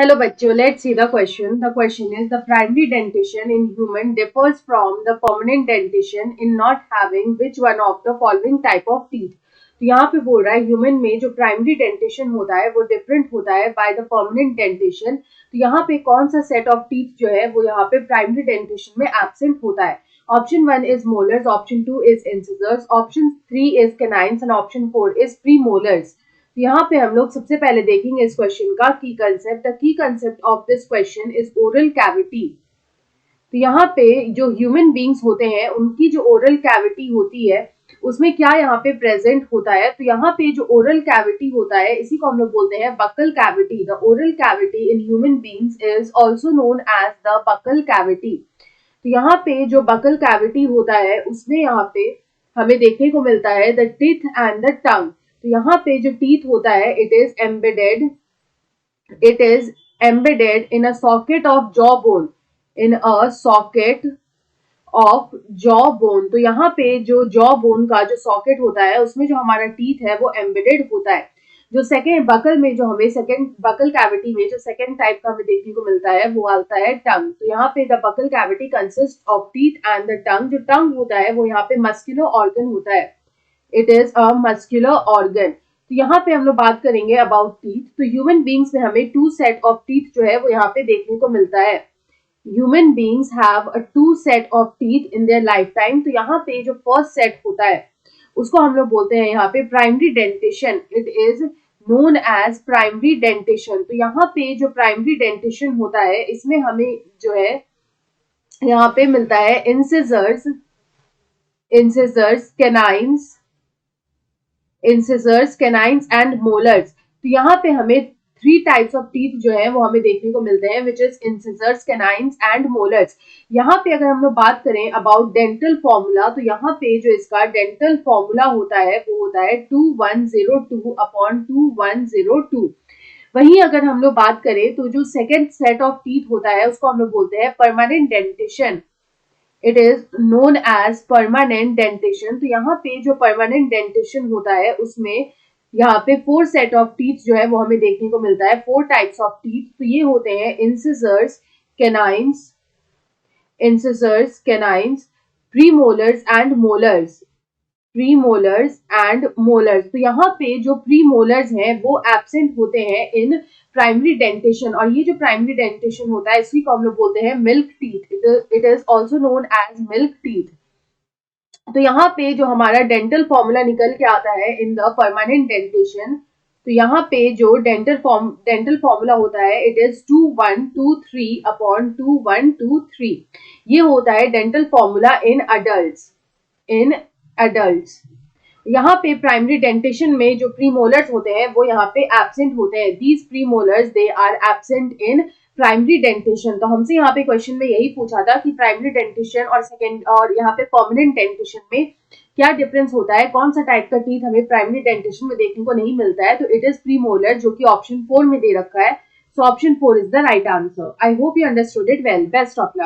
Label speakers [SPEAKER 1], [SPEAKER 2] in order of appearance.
[SPEAKER 1] Hello बच्चों, let's see the question. The question is the primary dentition in human differs from the permanent dentition in not having which one of the following type of teeth. तो यहाँ पे बोल रहा है human में जो primary dentition होता है वो डिफरेंट होता है बाय द परमानेंट डेंटिशन। तो यहाँ पे कौन सा सेट ऑफ टीथ जो है वो यहाँ पे प्राइमरी डेंटिशन में एब्सेंट होता है। Option 1 is molars, option 2 is incisors, option 3 is canines and option 4 is premolars. तो यहाँ पे हम लोग सबसे पहले देखेंगे इस क्वेश्चन का की concept. The key concept of this question is oral cavity. तो यहाँ पे जो ह्यूमन बींग्स होते हैं उनकी जो ओरल कैविटी होती है उसमें क्या यहाँ पे प्रेजेंट होता है। तो यहाँ पे जो ओरल कैविटी होता है इसी को हम लोग बोलते हैं buccal cavity. The oral cavity in human beings is also known as the buccal cavity. तो यहाँ पे जो बकल कैविटी होता है उसमें यहाँ पे हमें देखने को मिलता है the teeth and the tongue. तो यहाँ पे जो टीथ होता है it is embedded in a socket of jaw bone, in a socket of jaw bone. तो यहाँ पे जो जॉ बोन का जो सॉकेट होता है उसमें जो हमारा टीथ है वो एम्बेडेड होता है। जो सेकेंड बकल में जो हमें सेकेंड बकल कैविटी में जो सेकेंड टाइप का हमें देखने को मिलता है वो आता है टंग। तो यहाँ पे the buccal cavity consist of teeth and the tongue. जो टंग होता है वो यहाँ पे मस्कुलर ऑर्गन होता है, it is a muscular organ. तो यहाँ पे हम लोग बात करेंगे अबाउट टीथ। तो ह्यूमन बींग्स में हमें 2 सेट ऑफ टीथ जो है वो यहाँ पे देखने को मिलता है। Human beings have a 2 set of teeth in their life time. तो यहाँ पे जो फर्स्ट सेट होता है उसको हम लोग बोलते हैं यहाँ पे primary dentition, it is known as primary dentition. तो यहाँ पे जो प्राइमरी डेंटिशन होता है इसमें हमें जो है यहाँ पे मिलता है इंसिजर्स, कैनाइन्स एंड मोलर्स। तो यहाँ पे हमें 3 टाइप्स ऑफ टीथ जो है वो हमें देखने को मिलते हैं which is incisors, canines and molars. यहाँ पे अगर हम लोग बात करें अबाउट डेंटल फॉर्मूला तो यहाँ पे जो इसका डेंटल फॉर्मूला होता है वो होता है 2102/2102। वहीं अगर हम लोग बात करें तो जो सेकेंड सेट ऑफ टीथ होता है उसको हम लोग बोलते हैं permanent dentition, it is known as permanent dentition. तो यहाँ पे जो परमानेंट डेंटिशन होता है उसमें यहाँ पे 4 सेट ऑफ टीथ जो है वो हमें देखने को मिलता है, 4 टाइप्स ऑफ टीथ। तो ये होते हैं incisors, canines, premolars and molars. तो यहाँ पे जो प्रीमोलर्स हैं वो एब्सेंट होते हैं इन प्राइमरी डेंटिशन। और ये जो प्राइमरी डेंटिशन होता है इसी को हम लोग बोलते हैं milk teeth, it is also known as milk teeth. तो यहाँ पे जो हमारा डेंटल फॉर्मूला निकल के आता है इन द परमानेंट डेंटिशन, तो यहाँ पे जो डेंटल फॉर्मूला होता है इट इज 2123/2123। ये होता है डेंटल फॉर्मूला इन अडल्ट्स। यहाँ पे प्राइमरी डेंटिशन में जो प्रीमोलर्स होते हैं वो यहाँ पे एब्सेंट होते हैं। These premolars they are absent in primary dentition. तो हमसे यहाँ पे क्वेश्चन में यही पूछा था कि प्राइमरी डेंटिशन और सेकेंड और यहाँ पे परमानेंट डेंटिशन में क्या डिफरेंस होता है, कौन सा टाइप का टीथ हमें प्राइमरी डेंटिशन में देखने को नहीं मिलता है। तो इट इज प्रीमोलर जो कि ऑप्शन 4 में दे रखा है। So option 4 is the right answer. I hope you understood it well. Best of luck.